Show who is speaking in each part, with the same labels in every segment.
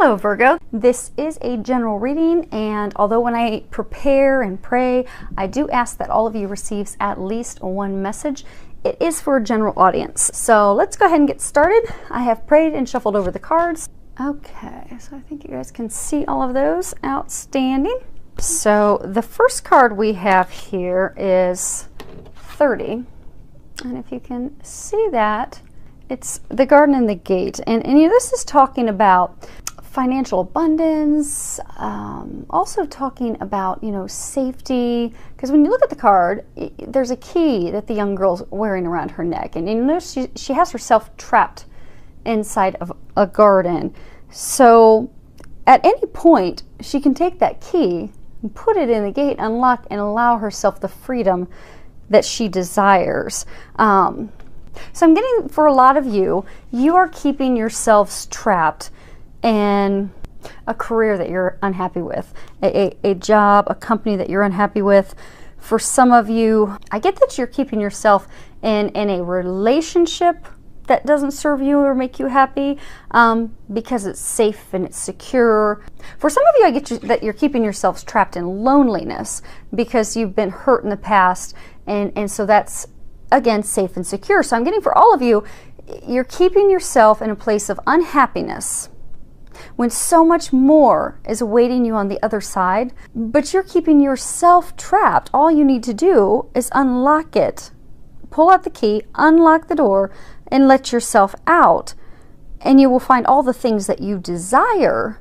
Speaker 1: Hello Virgo, this is a general reading, and although when I prepare and pray, I do ask that all of you receives at least one message, it is for a general audience. So let's go ahead and get started. I have prayed and shuffled over the cards. Okay, so I think you guys can see all of those. Outstanding. So the first card we have here is 30, and if you can see that, it's the garden and the gate, and you know, this is talking about financial abundance, also talking about, you know, safety, because when you look at the card, there's a key that the young girl's wearing around her neck, and you notice she has herself trapped inside of a garden. So at any point she can take that key and put it in the gate, unlock, and allow herself the freedom that she desires. So I'm getting, for a lot of you, you are keeping yourselves trapped in a career that you're unhappy with, a job, a company that you're unhappy with. For some of you, I get that you're keeping yourself in a relationship that doesn't serve you or make you happy because it's safe and it's secure. For some of you, I get that you're keeping yourselves trapped in loneliness because you've been hurt in the past, and so that's, again, safe and secure. So I'm getting, for all of you, you're keeping yourself in a place of unhappiness when so much more is awaiting you on the other side, but you're keeping yourself trapped. All you need to do is unlock it, pull out the key, unlock the door, and let yourself out, and you will find all the things that you desire.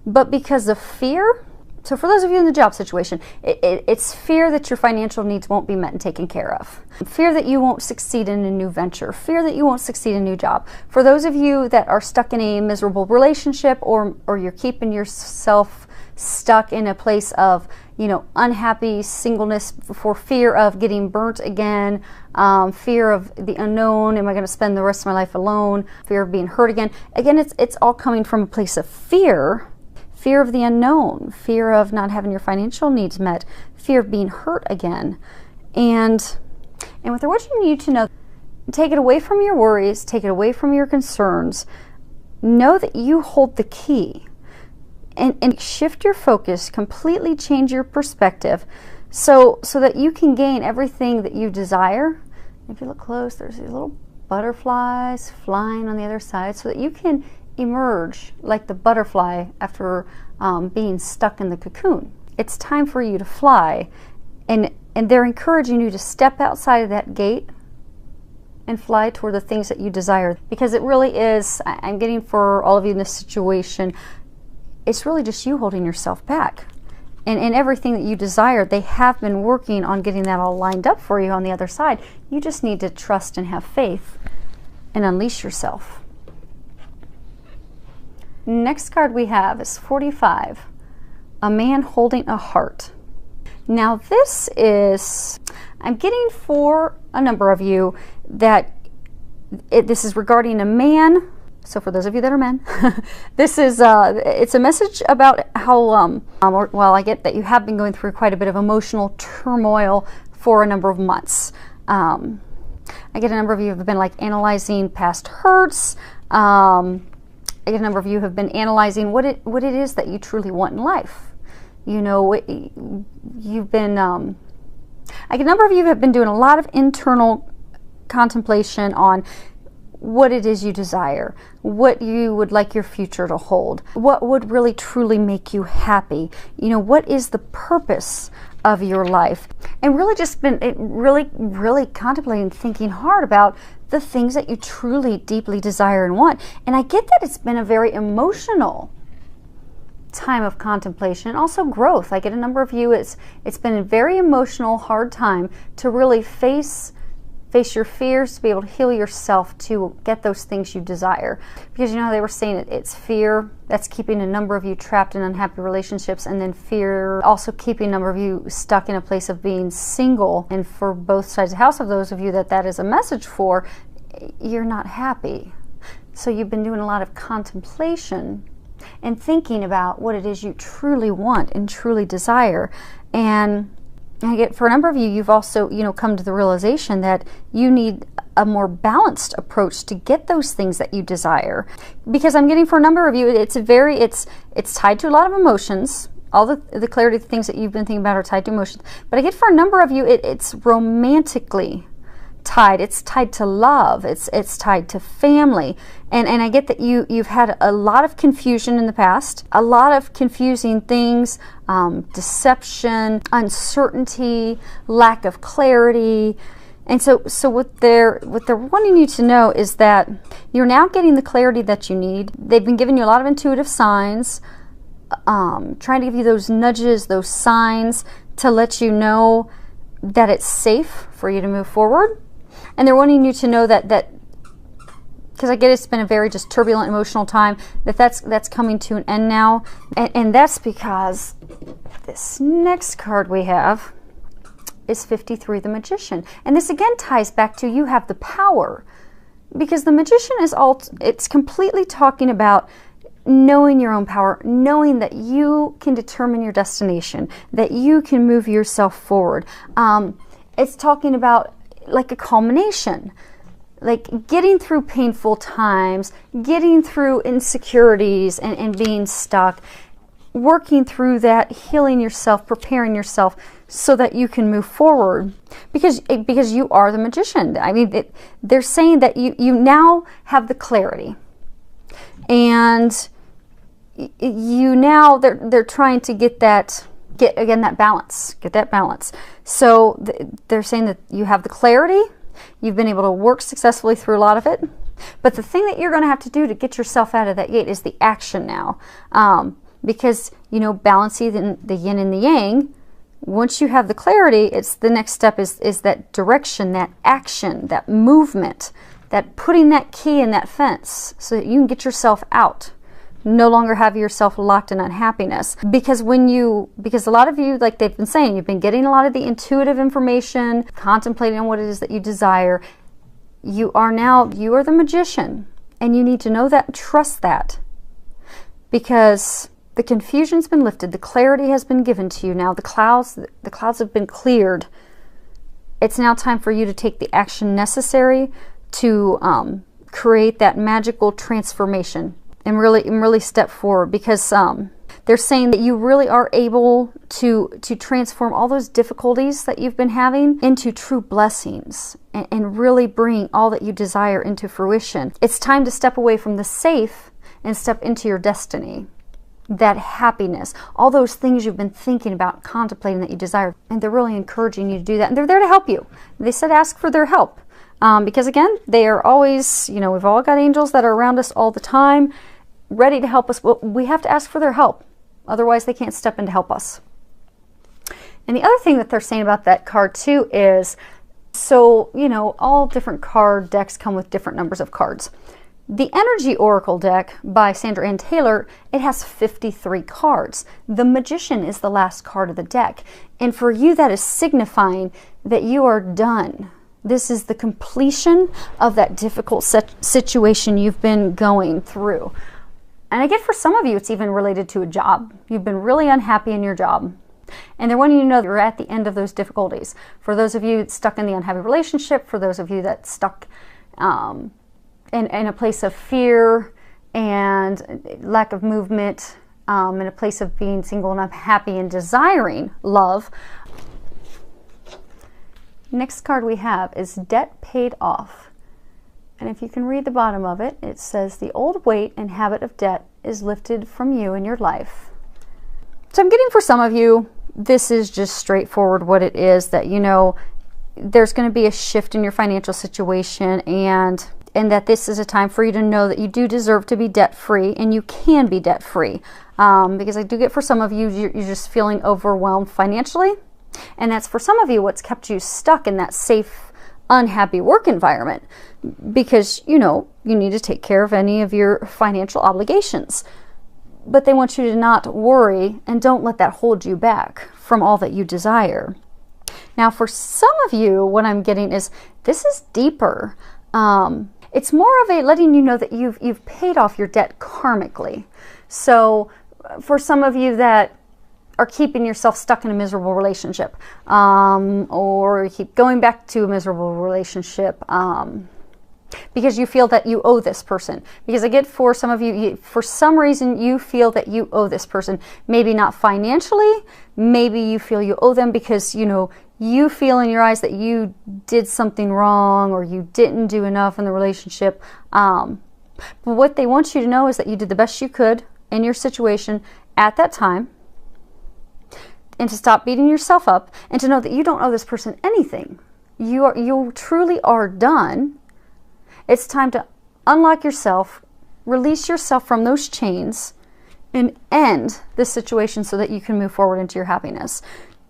Speaker 1: But because of fear, so for those of you in the job situation, it's fear that your financial needs won't be met and taken care of. Fear that you won't succeed in a new venture. Fear that you won't succeed in a new job. For those of you that are stuck in a miserable relationship, or you're keeping yourself stuck in a place of, you know, unhappy singleness for fear of getting burnt again, fear of the unknown, am I going to spend the rest of my life alone, fear of being hurt again. Again, it's all coming from a place of fear. Fear of the unknown, fear of not having your financial needs met, fear of being hurt again. And what I want you to know, take it away from your worries, take it away from your concerns. Know that you hold the key, and shift your focus, completely change your perspective so that you can gain everything that you desire. If you look close, there's these little butterflies flying on the other side, so that you can emerge like the butterfly after being stuck in the cocoon. It's time for you to fly, and they're encouraging you to step outside of that gate and fly toward the things that you desire, because it really is, I'm getting, for all of you in this situation, it's really just you holding yourself back. And everything that you desire, they have been working on getting that all lined up for you on the other side. You just need to trust and have faith and unleash yourself. Next card we have is 45, a man holding a heart. Now this is, I'm getting, for a number of you, that this is regarding a man. So for those of you that are men, this is, it's a message about how, well, I get that you have been going through quite a bit of emotional turmoil for a number of months. I get a number of you have been like analyzing past hurts. I get a number of you have been analyzing what it is that you truly want in life. You know, you've been, I get a number of you have been doing a lot of internal contemplation on what it is you desire, what you would like your future to hold, what would really truly make you happy. You know, what is the purpose of your life? And really just been really contemplating, thinking hard about the things that you truly deeply desire and want. And I get that it's been a very emotional time of contemplation and also growth. I get a number of you, it's been a very emotional, hard time to really face your fears, to be able to heal yourself, to get those things you desire. Because you know how they were saying it's fear that's keeping a number of you trapped in unhappy relationships, and then fear also keeping a number of you stuck in a place of being single. And for both sides of the house, of those of you that is a message for, you're not happy. So you've been doing a lot of contemplation and thinking about what it is you truly want and truly desire. And I get, for a number of you, you've also, you know, come to the realization that you need a more balanced approach to get those things that you desire. Because I'm getting for a number of you, it's tied to a lot of emotions. All the clarity, the things that you've been thinking about are tied to emotions. But I get for a number of you, it's romantically tied. It's tied to love. It's tied to family. And I get that you've had a lot of confusion in the past, a lot of confusing things, deception, uncertainty, lack of clarity. And so what they're wanting you to know is that you're now getting the clarity that you need. They've been giving you a lot of intuitive signs, trying to give you those nudges, those signs to let you know that it's safe for you to move forward. And they're wanting you to know that because I get it's been a very just turbulent emotional time, that's coming to an end now. And that's because this next card we have is 53, the Magician. And this again ties back to you have the power. Because the Magician it's completely talking about knowing your own power, knowing that you can determine your destination, that you can move yourself forward. It's talking about like a culmination, like getting through painful times, getting through insecurities and being stuck, working through that, healing yourself, preparing yourself so that you can move forward, because you are the Magician. I mean, they're saying that you now have the clarity, and you now they're trying to get that balance. So they're saying that you have the clarity, you've been able to work successfully through a lot of it, but the thing that you're going to have to do to get yourself out of that gate is the action now, because balancing the yin and the yang. Once you have the clarity, it's the next step is that direction, that action, that movement, that putting that key in that fence so that you can get yourself out. No longer have yourself locked in unhappiness. Because a lot of you, like they've been saying, you've been getting a lot of the intuitive information, contemplating on what it is that you desire. You are the Magician, and you need to know that and trust that, because the confusion's been lifted, the clarity has been given to you. Now the clouds have been cleared. It's now time for you to take the action necessary to create that magical transformation and really step forward, because they're saying that you really are able to transform all those difficulties that you've been having into true blessings and really bring all that you desire into fruition. It's time to step away from the safe and step into your destiny. That happiness, all those things you've been thinking about, contemplating that you desire, and they're really encouraging you to do that, and they're there to help you. They said ask for their help, because again, they are always, we've all got angels that are around us all the time, ready to help us. Well, we have to ask for their help, otherwise they can't step in to help us. And the other thing that they're saying about that card too is, so all different card decks come with different numbers of cards. The Energy Oracle deck by Sandra Ann Taylor, it has 53 cards. The Magician is the last card of the deck. And for you, that is signifying that you are done. This is the completion of that difficult situation you've been going through. And I get for some of you, it's even related to a job. You've been really unhappy in your job. And they're wanting you to know that you're at the end of those difficulties. For those of you stuck in the unhappy relationship, for those of you that stuck in a place of fear and lack of movement, in a place of being single and unhappy and desiring love. Next card we have is Debt Paid Off. And if you can read the bottom of it, it says the old weight and habit of debt is lifted from you in your life. So I'm getting for some of you, this is just straightforward what it is, that there's going to be a shift in your financial situation, and that this is a time for you to know that you do deserve to be debt-free, and you can be debt-free. Because I do get for some of you, you're just feeling overwhelmed financially. And that's for some of you what's kept you stuck in that safe, unhappy work environment. Because, you need to take care of any of your financial obligations. But they want you to not worry, and don't let that hold you back from all that you desire. Now, for some of you, what I'm getting is, this is deeper. It's more of a letting you know that you've paid off your debt karmically. So for some of you that are keeping yourself stuck in a miserable relationship, or you keep going back to a miserable relationship, because you feel that you owe this person. Because I get, for some of you, for some reason you feel that you owe this person. Maybe not financially, maybe you feel you owe them because, you know, you feel in your eyes that you did something wrong or you didn't do enough in the relationship. But what they want you to know is that you did the best you could in your situation at that time, and to stop beating yourself up, and to know that you don't owe this person anything. You truly are done. It's time to unlock yourself, release yourself from those chains, and end this situation so that you can move forward into your happiness.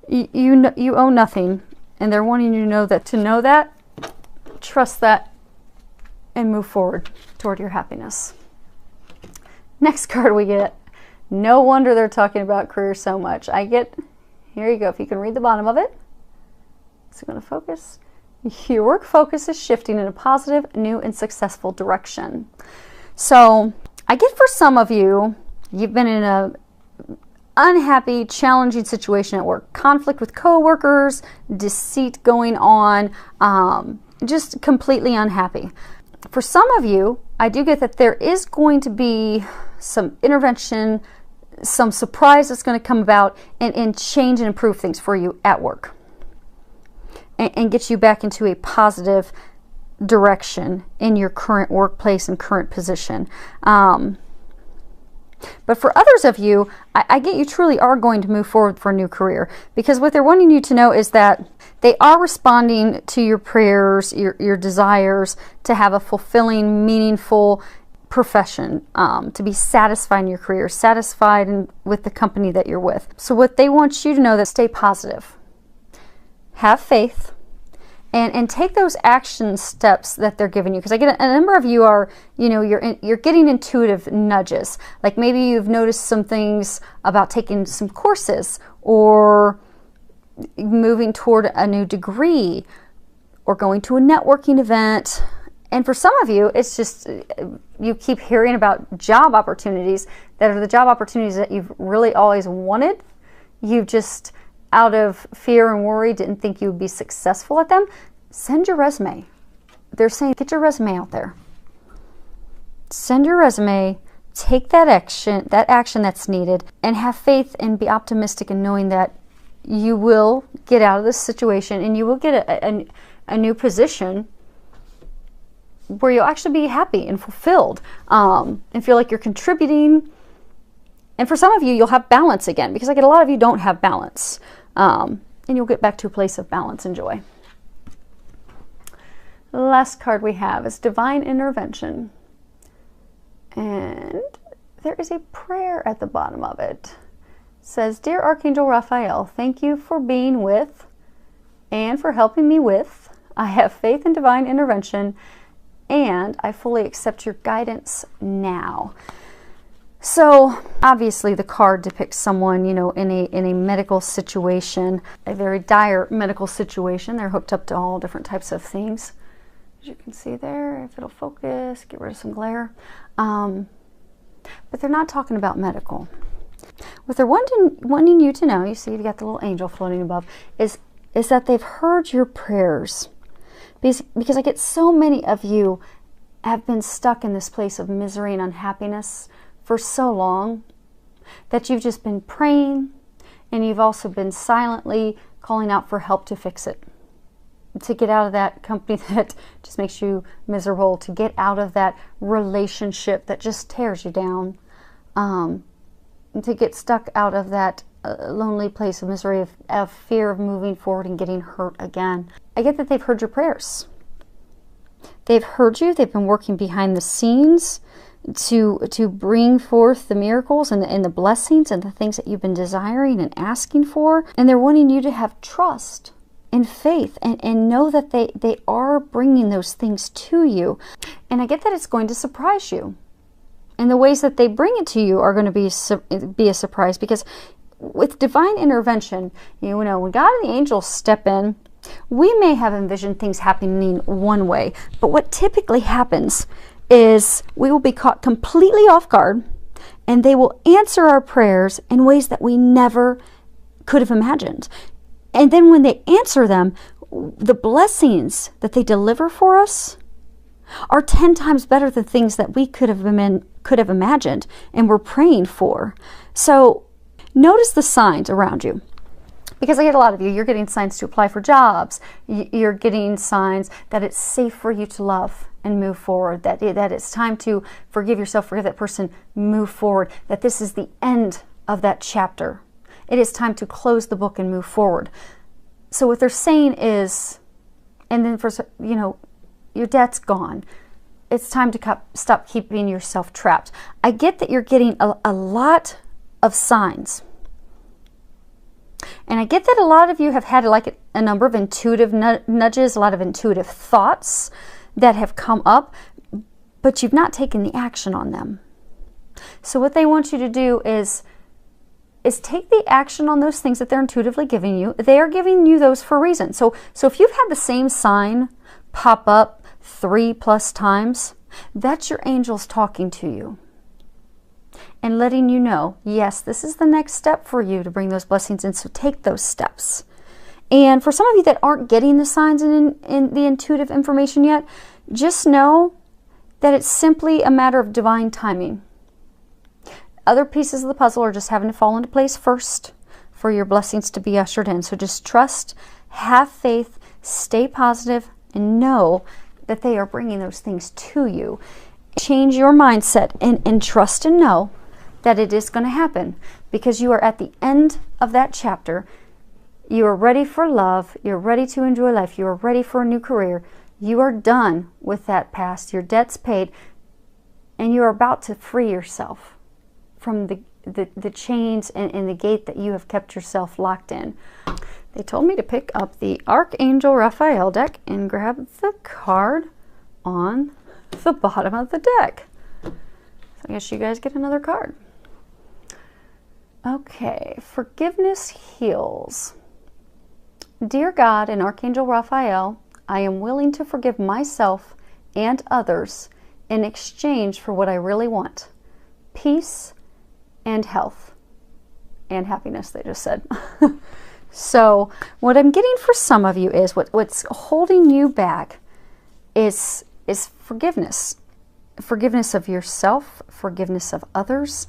Speaker 1: You owe nothing, and they're wanting you to know that, trust that, and move forward toward your happiness. Next card we get. No wonder they're talking about career so much. Here you go. If you can read the bottom of it. Is it going to focus? Your work focus is shifting in a positive, new, and successful direction. So I get, for some of you, you've been in a unhappy, challenging situation at work. Conflict with coworkers, deceit going on, just completely unhappy. For some of you, I do get that there is going to be some intervention, some surprise that's going to come about and change and improve things for you at work. And get you back into a positive direction in your current workplace and current position. But for others of you, I get you truly are going to move forward for a new career, because what they're wanting you to know is that they are responding to your prayers, your desires to have a fulfilling, meaningful profession, to be satisfied in your career, satisfied with the company that you're with. So what they want you to know, that stay positive, have faith, and take those action steps that they're giving you. Because I get a number of you are, you know, you're getting intuitive nudges. Like maybe you've noticed some things about taking some courses, or moving toward a new degree, or going to a networking event. And for some of you, it's just you keep hearing about job opportunities that are the job opportunities that you've really always wanted. You've just, out of fear and worry, didn't think you would be successful at them. Send your resume. They're saying, get your resume out there. Send your resume, take that action that's needed, and have faith and be optimistic in knowing that you will get out of this situation and you will get a new position where you'll actually be happy and fulfilled, and feel like you're contributing. And for some of you, you'll have balance again, because I get a lot of you don't have balance. And you'll get back to a place of balance and joy. The last card we have is Divine Intervention. And there is a prayer at the bottom of it. It says, Dear Archangel Raphael, thank you for being with and for helping me with. I have faith in divine intervention, and I fully accept your guidance now. So obviously the card depicts someone, you know, in a medical situation, a very dire medical situation. They're hooked up to all different types of things. As you can see there, if it'll focus, get rid of some glare. But they're not talking about medical. What they're wanting you to know, you see you've got the little angel floating above, is that they've heard your prayers. Because I get so many of you have been stuck in this place of misery and unhappiness for so long that you've just been praying, and you've also been silently calling out for help to fix it, to get out of that company that just makes you miserable, to get out of that relationship that just tears you down, and to get stuck out of that lonely place of misery, of fear of moving forward and getting hurt again. I get that they've heard your prayers. They've heard you. They've been working behind the scenes to bring forth the miracles and the blessings and the things that you've been desiring and asking for. And they're wanting you to have trust and faith and know that they are bringing those things to you. And I get that it's going to surprise you. And the ways that they bring it to you are going to be a surprise, because with divine intervention, you know, when God and the angels step in, we may have envisioned things happening one way, but what typically happens is we will be caught completely off guard, and they will answer our prayers in ways that we never could have imagined. And then when they answer them, the blessings that they deliver for us are 10 times better than things that we could have imagined and were praying for. So notice the signs around you. Because I get a lot of you, you're getting signs to apply for jobs. You're getting signs that it's safe for you to love and move forward, that it's time to forgive yourself, forgive that person, move forward, that this is the end of that chapter. It is time to close the book and move forward. So what they're saying is, and then for, you know, your debt's gone. It's time to stop keeping yourself trapped. I get that you're getting a lot of signs. And I get that a lot of you have had like a number of intuitive nudges, a lot of intuitive thoughts that have come up, but you've not taken the action on them. So what they want you to do is take the action on those things that they're intuitively giving you. They are giving you those for a reason. So if you've had the same sign pop up 3+ times, that's your angels talking to you and letting you know, yes, this is the next step for you to bring those blessings in, so take those steps. And for some of you that aren't getting the signs in the intuitive information yet, just know that it's simply a matter of divine timing. Other pieces of the puzzle are just having to fall into place first for your blessings to be ushered in. So just trust, have faith, stay positive, and know that they are bringing those things to you. Change your mindset and trust and know that it is going to happen, because you are at the end of that chapter. You are ready for love. You're ready to enjoy life. You are ready for a new career. You are done with that past. Your debt's paid, and you are about to free yourself from the chains and the gate that you have kept yourself locked in. They told me to pick up the Archangel Raphael deck and grab the card on the bottom of the deck. So I guess you guys get another card. Okay, forgiveness heals. Dear God and Archangel Raphael, I am willing to forgive myself and others in exchange for what I really want: peace and health and happiness, they just said. So what I'm getting for some of you is what's holding you back is forgiveness. Forgiveness of yourself, forgiveness of others.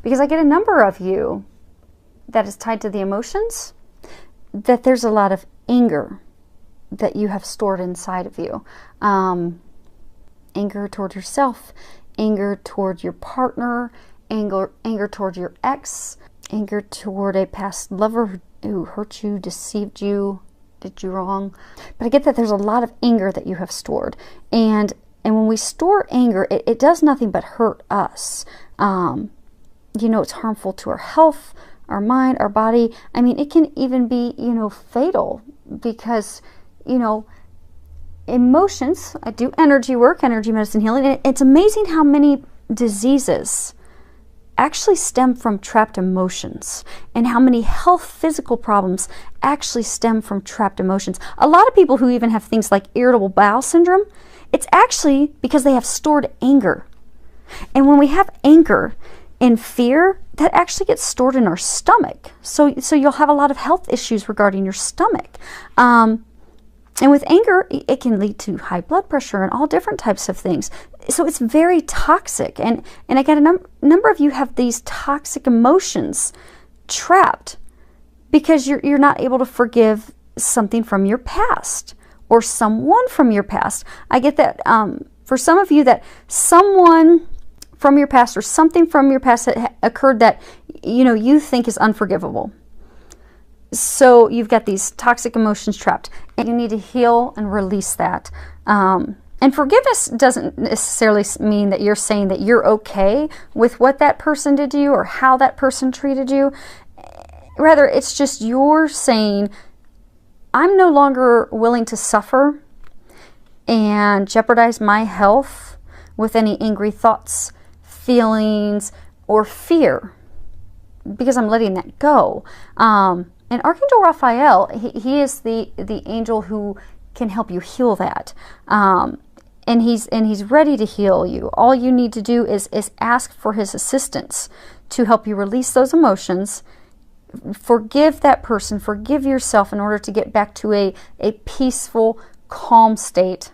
Speaker 1: Because I get a number of you that is tied to the emotions, that there's a lot of anger that you have stored inside of you. Anger toward yourself, anger toward your partner, anger toward your ex, anger toward a past lover who hurt you, deceived you, did you wrong. But I get that there's a lot of anger that you have stored. And when we store anger, it does nothing but hurt us. You know, it's harmful to our health, our mind, our body. I mean, it can even be, you know, fatal, because, you know, emotions, I do energy work, energy medicine healing, and it's amazing how many diseases actually stem from trapped emotions, and how many health physical problems actually stem from trapped emotions. A lot of people who even have things like irritable bowel syndrome, it's actually because they have stored anger. And when we have anger and fear, that actually gets stored in our stomach. So you'll have a lot of health issues regarding your stomach. And with anger, it can lead to high blood pressure and all different types of things. So it's very toxic. And again, a number of you have these toxic emotions trapped because you're not able to forgive something from your past or someone from your past. I get that for some of you, that someone from your past or something from your past that occurred that, you know, you think is unforgivable. So you've got these toxic emotions trapped, and you need to heal and release that. And forgiveness doesn't necessarily mean that you're saying that you're okay with what that person did to you or how that person treated you. Rather, it's just you're saying, I'm no longer willing to suffer and jeopardize my health with any angry thoughts, feelings, or fear, because I'm letting that go. And Archangel Raphael, he is the angel who can help you heal that. And he's ready to heal you. All you need to do is ask for his assistance to help you release those emotions, Forgive that person, forgive yourself in order to get back to a peaceful, calm state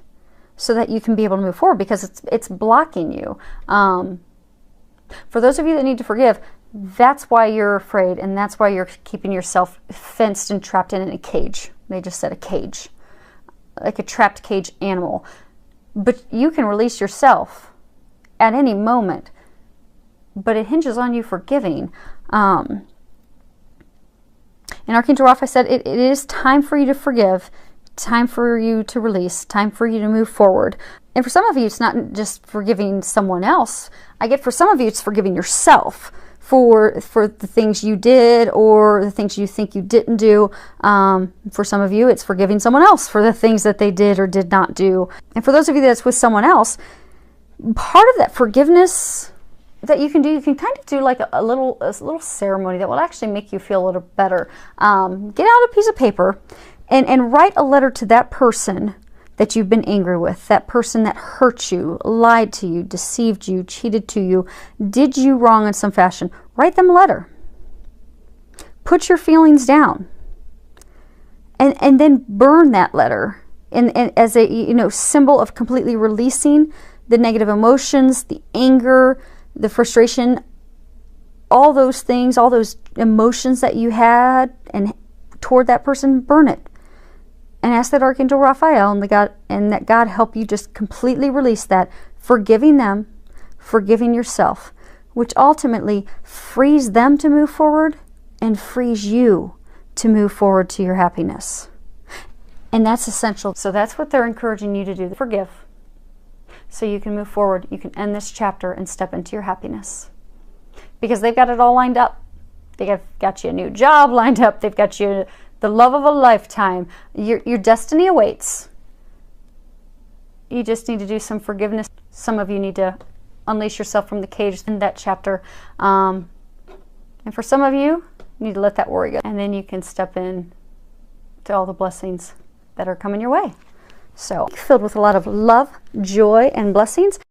Speaker 1: so that you can be able to move forward, because it's blocking you. For those of you that need to forgive, that's why you're afraid, and that's why you're keeping yourself fenced and trapped in a cage. They just said a cage, like a trapped cage animal. But you can release yourself at any moment, but it hinges on you forgiving. And Archangel Raphael said it is time for you to forgive, time for you to release, time for you to move forward. And for some of you, it's not just forgiving someone else. I get for some of you, it's forgiving yourself for the things you did or the things you think you didn't do. For some of you, it's forgiving someone else for the things that they did or did not do. And for those of you that's with someone else, part of that forgiveness that you can do, you can kind of do like a little ceremony that will actually make you feel a little better. Get out a piece of paper and write a letter to that person that you've been angry with, that person that hurt you, lied to you, deceived you, cheated to you, did you wrong in some fashion. Write them a letter. Put your feelings down. And then burn that letter and as a symbol of completely releasing the negative emotions, the anger, the frustration, all those things, all those emotions that you had and toward that person. Burn it. And ask that Archangel Raphael and that God help you just completely release that, forgiving them, forgiving yourself, which ultimately frees them to move forward and frees you to move forward to your happiness. And that's essential. So that's what they're encouraging you to do. Forgive. So you can move forward. You can end this chapter and step into your happiness. Because they've got it all lined up. They've got you a new job lined up. They've got you the love of a lifetime. Your destiny awaits. You just need to do some forgiveness. Some of you need to unleash yourself from the cage in that chapter. And for some of you, you need to let that worry go. And then you can step in to all the blessings that are coming your way. So, filled with a lot of love, joy, and blessings.